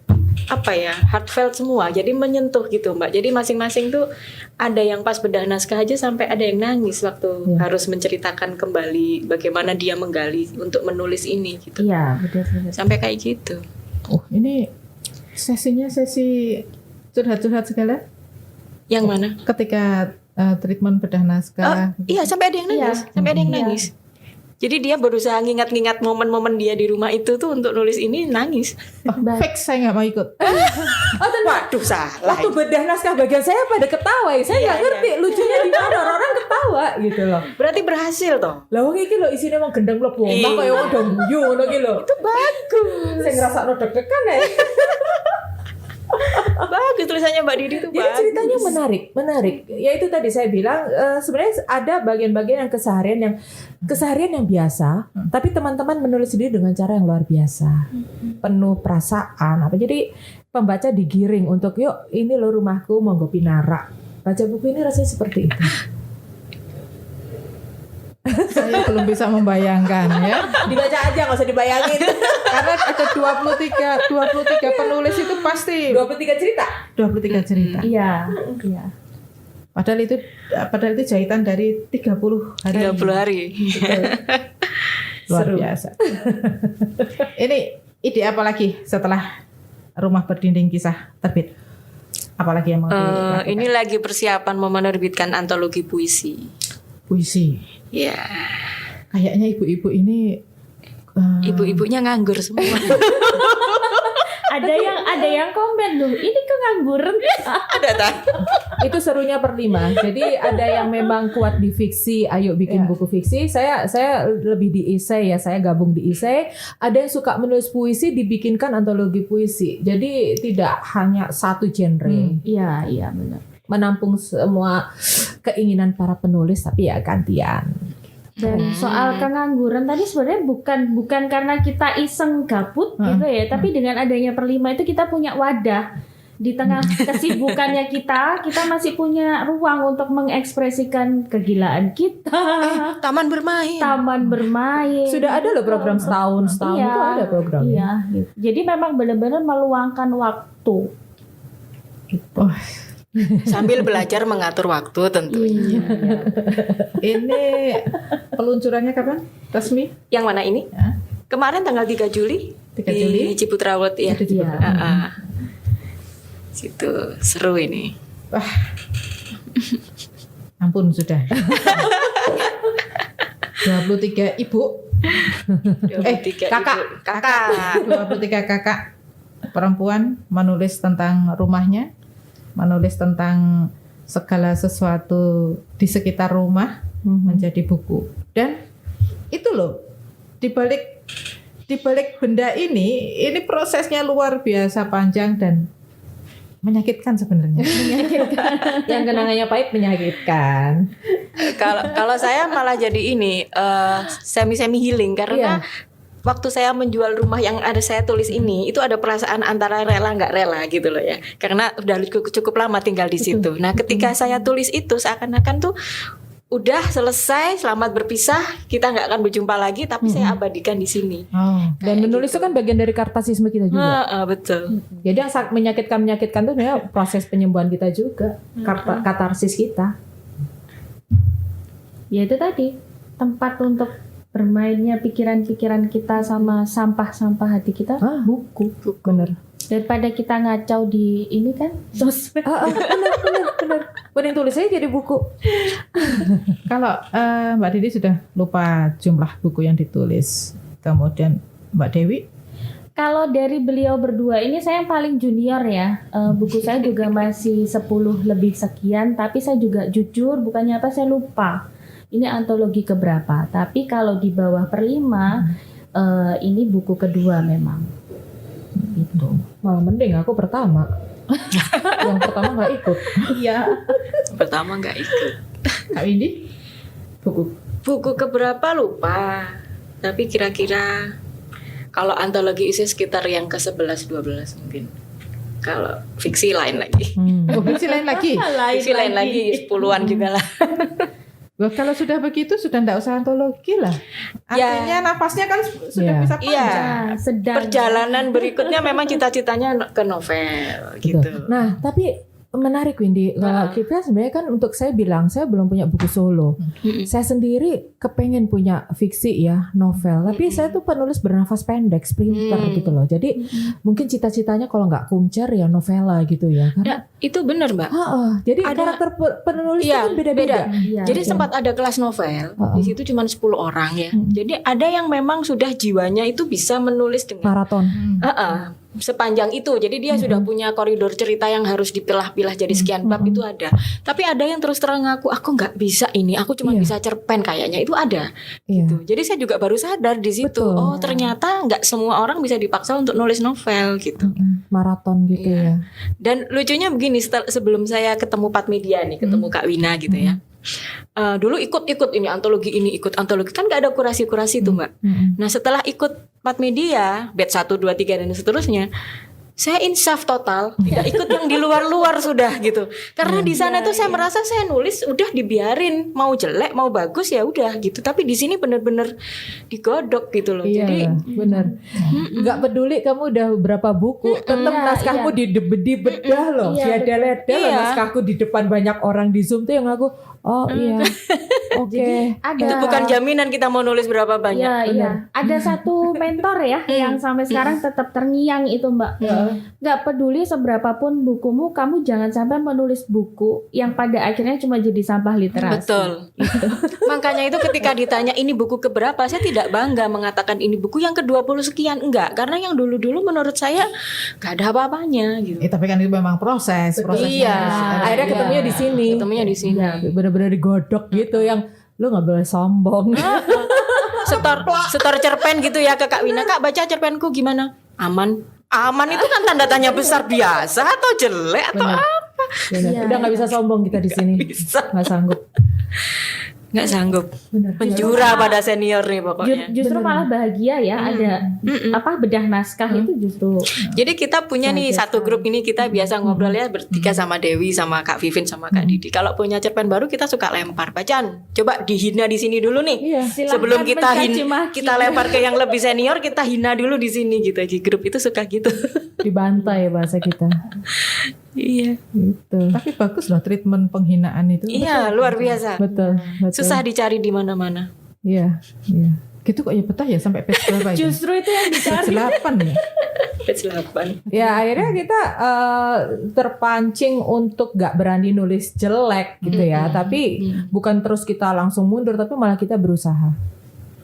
Speaker 2: apa ya, heartfelt semua, jadi menyentuh gitu Mbak. Jadi masing-masing tuh ada yang pas bedah naskah aja sampai ada yang nangis waktu
Speaker 1: Ya.
Speaker 2: harus menceritakan kembali bagaimana dia menggali untuk menulis ini gitu.
Speaker 4: Iya, betul.
Speaker 2: Sampai kayak gitu.
Speaker 3: Oh, ini sesinya sesi curhat-curhat segala
Speaker 2: Yang mana?
Speaker 3: ketika treatment bedah naskah.
Speaker 2: Iya, sampai ada yang nangis,
Speaker 4: Iya.
Speaker 2: sampai ada yang
Speaker 4: Iya.
Speaker 2: nangis. Jadi dia berusaha ngingat-ngingat momen-momen dia di rumah itu tuh untuk nulis ini, nangis.
Speaker 3: Fix, saya nggak mau ikut.
Speaker 2: Waduh, salah.
Speaker 1: Waktu bedah naskah bagian saya pada ketawa ya. Saya nggak
Speaker 2: Iya,
Speaker 1: ngerti lucunya di mana orang ketawa gitu loh.
Speaker 2: Berarti berhasil toh.
Speaker 1: Lah wong iki lho isine wong gendeng mlebu omah
Speaker 2: Iya.
Speaker 1: kaya wong do guyu ngono iki lho.
Speaker 2: Itu bagus.
Speaker 1: Saya ngerasakno deg-degan ya.
Speaker 2: Bagus tulisannya Mbak Didi tuh
Speaker 1: Jadi
Speaker 2: bagus.
Speaker 1: ceritanya menarik. Ya itu tadi saya bilang sebenarnya ada bagian-bagian yang keseharian yang biasa, tapi teman-teman menulis sendiri dengan cara yang luar biasa, penuh perasaan. Jadi pembaca digiring untuk yuk ini lo rumahku monggo pinara. Baca buku ini rasanya seperti itu.
Speaker 3: Saya belum bisa membayangkan ya.
Speaker 1: Dibaca aja nggak usah dibayangin.
Speaker 3: Karena ada 23 penulis itu pasti
Speaker 1: 23 cerita.
Speaker 3: 23 cerita.
Speaker 4: Iya.
Speaker 3: Padahal itu jahitan dari 30 hari.
Speaker 2: 30 hari.
Speaker 3: Luar
Speaker 1: Seru.
Speaker 3: biasa. Ini ide apa lagi setelah Rumah Berdinding Kisah terbit? Apalagi yang mau dilakukan?
Speaker 2: Ini lagi persiapan mau menerbitkan antologi puisi.
Speaker 3: Puisi.
Speaker 2: Ya,
Speaker 3: Kayaknya ibu-ibu ini
Speaker 2: ibu-ibunya nganggur semua.
Speaker 4: Ada yang komen loh, ini kengangguran.
Speaker 2: Ada tak?
Speaker 1: Itu serunya Per5. Jadi ada yang memang kuat di fiksi, ayo bikin
Speaker 3: Ya.
Speaker 1: buku fiksi. Saya lebih di esai ya, saya gabung di esai. Ada yang suka menulis puisi, dibikinkan antologi puisi. Jadi tidak hanya satu genre.
Speaker 4: Iya, benar.
Speaker 1: Menampung semua keinginan para penulis, tapi ya gantian.
Speaker 4: Dan soal kengangguran tadi sebenarnya bukan karena kita iseng gabut gitu ya, tapi dengan adanya Per5 itu kita punya wadah di tengah kesibukannya kita masih punya ruang untuk mengekspresikan kegilaan kita.
Speaker 2: Taman bermain.
Speaker 4: Taman bermain.
Speaker 1: Sudah ada loh program setahun
Speaker 4: Iya,
Speaker 1: itu ada program.
Speaker 4: Iya, gitu. Jadi memang benar-benar meluangkan waktu. Gitu.
Speaker 2: Sambil belajar mengatur waktu tentunya.
Speaker 4: Iya.
Speaker 3: Ini peluncurannya kapan? Resmi?
Speaker 2: Yang mana ini?
Speaker 3: Ya.
Speaker 2: Kemarin tanggal 3 Juli
Speaker 3: 3 Juli.
Speaker 2: di Ciputra World ya.
Speaker 4: Iya.
Speaker 2: Situ seru ini.
Speaker 3: Wah. Ampun sudah. 23 ibu,
Speaker 2: 23
Speaker 3: kakak.
Speaker 2: ibu. Kakak.
Speaker 3: 23 kakak perempuan menulis tentang rumahnya, menulis tentang segala sesuatu di sekitar rumah menjadi buku. Dan itu loh, di balik benda ini prosesnya luar biasa panjang dan menyakitkan sebenarnya.
Speaker 1: Yang kenangannya pahit menyakitkan.
Speaker 2: Kalau saya malah jadi ini semi healing karena waktu saya menjual rumah yang ada saya tulis ini itu ada perasaan antara rela nggak rela gitu loh ya, karena udah cukup lama tinggal di situ. Nah ketika saya tulis itu seakan-akan tuh udah selesai, selamat berpisah, kita nggak akan berjumpa lagi, tapi saya abadikan di sini.
Speaker 3: Oh.
Speaker 1: Dan menulis itu kan bagian dari kartasisme kita juga.
Speaker 2: Betul.
Speaker 1: Jadi yang sangat menyakitkan itu sebenarnya proses penyembuhan kita juga, katarsis kita.
Speaker 4: Ya itu tadi, tempat untuk bermainnya pikiran-pikiran kita sama sampah-sampah hati kita, buku.
Speaker 1: Bener.
Speaker 4: Daripada kita ngacau di ini kan sosmed.
Speaker 1: Bener. Mending tulis aja jadi buku.
Speaker 3: Kalau Mbak Didi sudah lupa jumlah buku yang ditulis. Kemudian Mbak Dewi?
Speaker 4: Kalau dari beliau berdua ini saya yang paling junior ya. Buku saya juga masih 10 lebih sekian, tapi saya juga jujur bukannya apa saya lupa. Ini antologi keberapa. Tapi kalau di bawah per 5 ini buku kedua memang. Gitu.
Speaker 1: Malah mending aku pertama. Yang pertama nggak ikut.
Speaker 3: Iya.
Speaker 2: Pertama nggak ikut.
Speaker 3: Kak Windy?
Speaker 2: Buku keberapa lupa, tapi kira-kira kalau antologi isi sekitar yang ke 11-12 mungkin. Kalau fiksi lain lagi.
Speaker 3: Fiksi lain lagi?
Speaker 2: Fiksi lain lagi 10-an juga lah.
Speaker 3: Wah, kalau sudah begitu sudah enggak usah antologi lah. Artinya nafasnya kan sudah bisa panjang.
Speaker 2: Iya.
Speaker 4: Sedang
Speaker 2: Perjalanan berikutnya memang cita-citanya ke novel gitu.
Speaker 1: Nah, tapi menarik Windy. Kalau kita sebenarnya kan untuk saya bilang saya belum punya buku solo. Saya sendiri kepengen punya fiksi ya, novel. Tapi saya tuh penulis bernafas pendek, sprinter gitu loh. Jadi mungkin cita-citanya kalau nggak kumcer ya novela gitu ya. Karena
Speaker 2: Itu benar Mbak.
Speaker 1: jadi
Speaker 2: Ada-
Speaker 1: karakter penulis itu kan beda-beda.
Speaker 4: Iya.
Speaker 2: Jadi sempat ada kelas novel, di situ cuma 10 orang ya. Jadi ada yang memang sudah jiwanya itu bisa menulis dengan
Speaker 1: Maraton.
Speaker 2: sepanjang itu. Jadi dia sudah punya koridor cerita yang harus dipilah-pilah jadi sekian bab itu ada. Tapi ada yang terus terang aku nggak bisa ini, aku cuma bisa cerpen kayaknya, itu ada.
Speaker 1: Iya.
Speaker 2: Gitu. Jadi saya juga baru sadar di situ.
Speaker 1: Betul.
Speaker 2: Oh ternyata nggak semua orang bisa dipaksa untuk nulis novel gitu.
Speaker 1: Maraton gitu ya.
Speaker 2: Dan lucunya begini, sebelum saya ketemu Pat Media nih, ketemu Kak Wina gitu ya. Dulu ikut ini antologi kan nggak ada kurasi tuh Mbak. Nah setelah ikut Pat Media, batch 1, 2, 3 dan seterusnya, saya insaf total, tidak ikut yang di luar sudah gitu. Karena di sana tuh saya merasa saya nulis udah dibiarin, mau jelek mau bagus ya udah gitu. Tapi di sini benar-benar digodok gitu loh.
Speaker 1: Iya,
Speaker 2: Jadi
Speaker 1: benar. Nggak peduli kamu udah berapa buku, tetap naskahmu dibedah loh, diada-leda loh naskahku di depan banyak orang di Zoom tuh yang aku, oke.
Speaker 4: Ada
Speaker 2: itu bukan jaminan kita mau nulis berapa banyak.
Speaker 4: Iya. Ada satu mentor ya yang sampai sekarang tetap terngiang itu Mbak. Nggak peduli seberapapun bukumu, kamu jangan sampai menulis buku yang pada akhirnya cuma jadi sampah literasi.
Speaker 2: Betul. Makanya itu ketika ditanya ini buku keberapa, saya tidak bangga mengatakan ini buku yang ke-20 sekian, enggak. Karena yang dulu-dulu menurut saya nggak ada apa-apanya gitu.
Speaker 3: Tapi kan itu memang prosesnya.
Speaker 2: Iya.
Speaker 1: Akhirnya ketemunya di sini.
Speaker 2: Ketemunya di sini.
Speaker 1: Bener-bener digodok gitu yang lu nggak boleh sombong.
Speaker 2: Setor cerpen gitu ya ke Kak Wina. Kak baca cerpenku gimana? Aman itu kan tanda tanya besar biasa atau jelek atau apa?
Speaker 1: Udah nggak bisa sombong kita di sini.
Speaker 2: Bisa.
Speaker 1: Nggak sanggup.
Speaker 2: nggak sanggup.
Speaker 1: Benar.
Speaker 2: Menjura pada senior nih pokoknya.
Speaker 4: Justru malah bahagia ya ada bedah naskah itu justru.
Speaker 2: Jadi kita punya nih satu grup ini, kita biasa ngobrol ya bertiga sama Dewi, sama Kak Vivin, sama Kak Didi. Kalau punya cerpen baru kita suka lempar. Bacaan, coba dihina di sini dulu nih.
Speaker 1: Iya.
Speaker 4: Silahkan
Speaker 2: Sebelum kita
Speaker 4: mencaci maki.
Speaker 2: kita lempar ke yang lebih senior, kita hina dulu di sini gitu. Di grup itu suka gitu.
Speaker 1: Dibantai bahasa kita.
Speaker 2: Iya.
Speaker 1: Gitu.
Speaker 3: Tapi bagus loh treatment penghinaan itu.
Speaker 2: Iya, luar biasa.
Speaker 1: Betul.
Speaker 2: Susah dicari di mana-mana.
Speaker 1: Iya, iya.
Speaker 3: Gitu kok ya betah ya sampai page berapa itu?
Speaker 4: Justru itu yang dicari.
Speaker 3: 8 ya.
Speaker 2: Page 8.
Speaker 1: Ya akhirnya kita terpancing untuk gak berani nulis jelek gitu ya. Tapi bukan terus kita langsung mundur, tapi malah kita berusaha.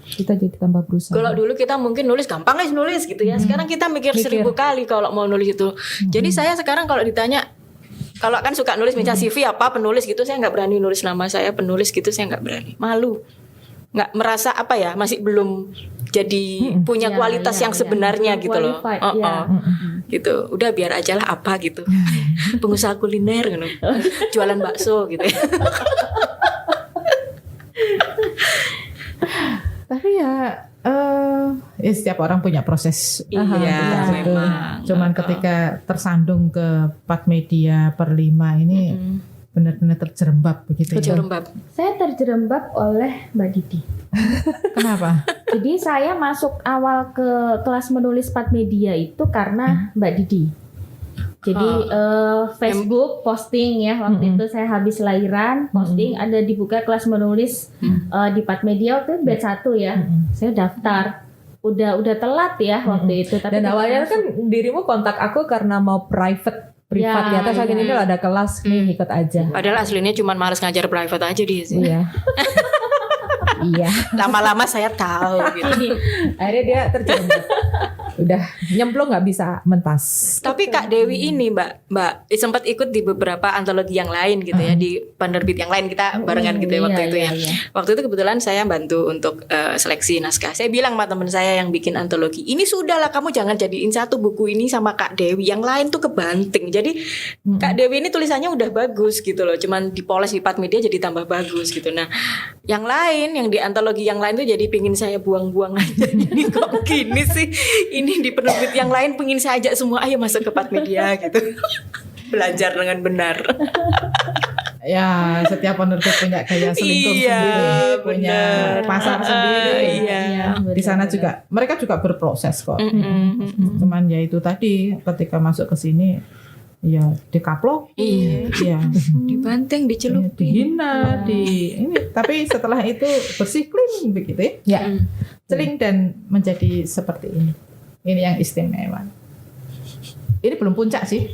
Speaker 1: Kita jadi tambah berusaha.
Speaker 2: Kalau dulu kita mungkin nulis gampang nulis gitu ya. Sekarang kita mikir 1000 kali kalau mau nulis itu. Jadi saya sekarang kalau ditanya, kalau kan suka nulis misalnya CV apa penulis gitu, saya nggak berani nulis nama saya penulis gitu, saya nggak berani. Malu. Nggak merasa apa ya, masih belum jadi punya kualitas yang sebenarnya gitu loh. Gitu. Udah biar aja lah apa gitu. Pengusaha kuliner gitu. Jualan bakso gitu ya.
Speaker 3: Tapi ya setiap orang punya proses.
Speaker 2: Iya,
Speaker 3: gitu.
Speaker 2: memang.
Speaker 3: Cuman ketika tersandung ke 4 media per 5 ini benar-benar terjerembab begitu ya.
Speaker 2: Terjerembab.
Speaker 4: Saya terjerembab oleh Mbak Didi.
Speaker 3: Kenapa?
Speaker 4: Jadi saya masuk awal ke kelas menulis 4 media itu karena Mbak Didi. Jadi Facebook posting ya waktu itu saya habis lahiran posting ada dibuka kelas menulis di 4 media waktu itu batch 1 ya. Saya daftar. Udah telat ya waktu itu. Tapi
Speaker 1: Dan awalnya kan dirimu kontak aku karena mau privat ya. Terus akhirnya ini ada kelas nih ikut aja.
Speaker 2: Padahal aslinya cuma males ngajar private aja dia sih.
Speaker 1: Iya. Iya.
Speaker 2: Lama-lama saya tahu gitu.
Speaker 1: Akhirnya dia terjerembab. Udah nyemplung nggak bisa mentas.
Speaker 2: Tapi Kak Dewi ini Mbak sempat ikut di beberapa antologi yang lain gitu ya, di penerbit yang lain kita barengan gitu ya waktu itu ya. Waktu itu kebetulan saya bantu untuk seleksi naskah. Saya bilang sama teman saya yang bikin antologi, ini sudahlah kamu jangan jadiin satu buku ini sama Kak Dewi, yang lain tuh kebanting. Jadi Kak Dewi ini tulisannya udah bagus gitu loh, cuman dipoles di 4 media jadi tambah bagus gitu. Nah, yang lain yang di antologi yang lain tuh jadi pingin saya buang-buang aja. Ini kok gini sih? Ini di penerbit yang lain pengin saya ajak semua ayo masuk ke 4 media gitu. Belajar dengan benar.
Speaker 3: Ya, setiap penerbit punya gaya selingkuh sendiri, punya pasar sendiri.
Speaker 2: Iya.
Speaker 3: Di sana juga mereka juga berproses kok. Cuman ya itu tadi ketika masuk ke sini ya dikaplok, iya,
Speaker 2: Dibanting, dicelupin,
Speaker 3: dihina, tapi setelah itu bersih clean begitu ya. Celing dan menjadi seperti ini. Ini yang istimewa. Ini belum puncak sih.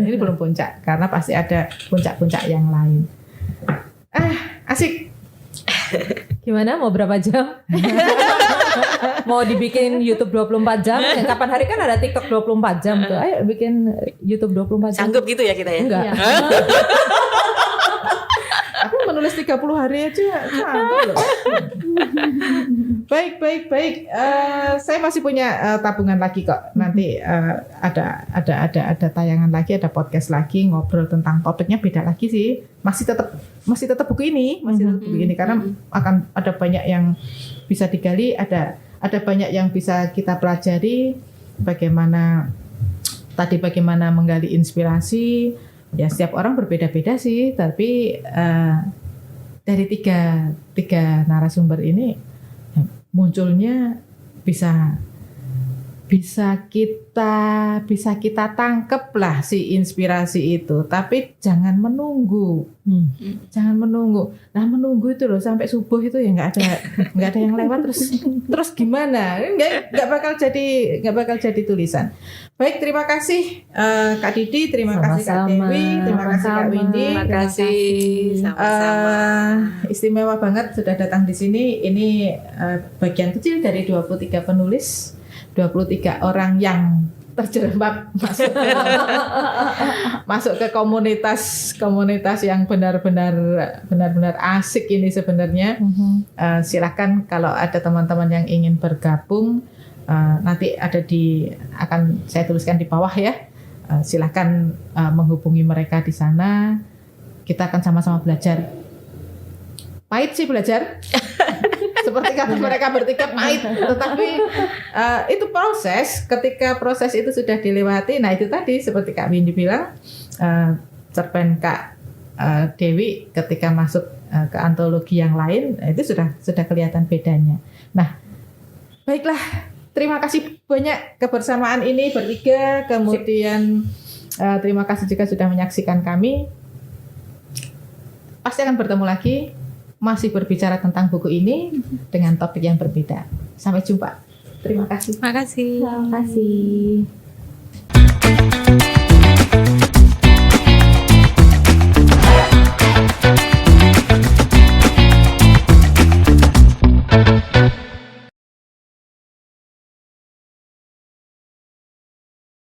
Speaker 3: Ini belum puncak karena pasti ada puncak-puncak yang lain. Asik.
Speaker 1: Gimana mau berapa jam? Mau dibikin YouTube 24 jam? Kapan hari kan ada TikTok 24 jam tuh. Ayo bikin YouTube 24 jam.
Speaker 2: Sanggup gitu ya kita ya?
Speaker 1: Enggak.
Speaker 3: Aku menulis 30 hari aja sanggup loh. Baik. Saya masih punya tabungan lagi kok. Nanti ada tayangan lagi, ada podcast lagi ngobrol tentang topiknya beda lagi sih. Masih tetap buku ini, karena akan ada banyak yang bisa digali, ada banyak yang bisa kita pelajari. Bagaimana menggali inspirasi. Ya setiap orang berbeda-beda sih, tapi dari tiga narasumber ini munculnya bisa kita tangkep lah si inspirasi itu, tapi jangan menunggu. Nah menunggu itu loh sampai subuh itu ya nggak ada yang lewat terus gimana? Nggak bakal jadi tulisan. Baik, terima kasih Kak Didi, terima kasih Kak Dewi, terima kasih Kak Windy,
Speaker 2: terima kasih. Sama-sama.
Speaker 3: Istimewa banget sudah datang di sini. Ini bagian kecil dari 23 penulis, 23 orang yang terjerembab masuk ke komunitas yang benar-benar asik ini sebenarnya. Silakan kalau ada teman-teman yang ingin bergabung, nanti akan saya tuliskan di bawah ya. Silakan menghubungi mereka di sana. Kita akan sama-sama belajar. pahit sih belajar. Seperti kata mereka bertiga pahit, tetapi itu proses. Ketika proses itu sudah dilewati, nah itu tadi seperti Kak Windy bilang, cerpen Kak Dewi ketika masuk ke antologi yang lain, itu sudah kelihatan bedanya. Nah, baiklah, terima kasih banyak kebersamaan ini bertiga. Kemudian terima kasih juga sudah menyaksikan kami. Pasti akan bertemu lagi. Masih berbicara tentang buku ini dengan topik yang berbeda. Sampai jumpa. Terima kasih.
Speaker 2: Makasih.
Speaker 4: Terima kasih.